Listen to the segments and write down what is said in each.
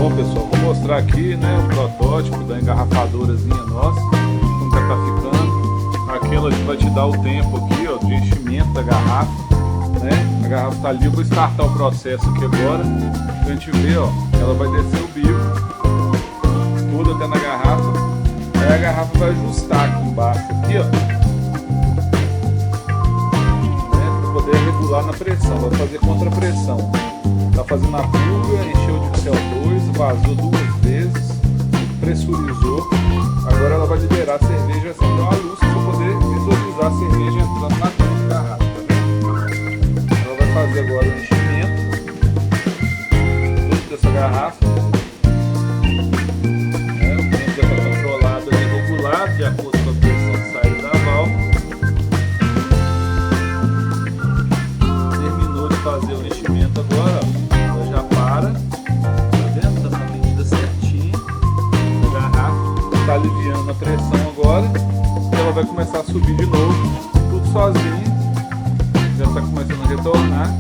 Bom, pessoal, vou mostrar aqui, né, o protótipo da engarrafadorazinha nossa, como que ela tá ficando. Aquela que vai te dar o tempo aqui, ó, de enchimento da garrafa, né? A garrafa tá ali, eu vou startar o processo aqui agora, pra gente ver, ó, ela vai descer o bico, tudo até na garrafa, aí a garrafa vai ajustar aqui embaixo, aqui, ó, né, pra poder regular na pressão, vai fazer contrapressão. Tá fazendo a fuga, encheu de CO2, vazou 2 vezes, pressurizou. Agora ela vai liberar a cerveja, acender uma luz para poder visualizar a cerveja entrando na dentro da garrafa. Tá? Ela vai fazer agora o enchimento dentro dessa garrafa. O tempo já está controlado e regulado de acordo com a pressão que sai da válvula. Terminou de fazer o enchimento agora, ó. Já para, tá vendo? Tá na medida certinha da garrafa, tá aliviando a pressão agora e ela vai começar a subir de novo, tudo sozinha, já tá começando a retornar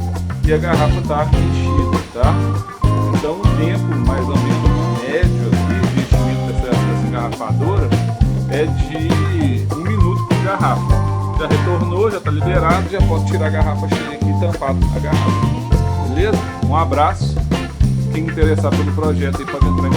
e a garrafa tá enchida, tá? Então o tempo mais ou menos médio aqui de enchimento dessa engarrafadora é de 1 minuto por garrafa. Já retornou, já tá liberado, já posso tirar a garrafa cheia aqui e tampar a garrafa. Beleza? Um abraço. Quem interessar pelo projeto aí pode entrar em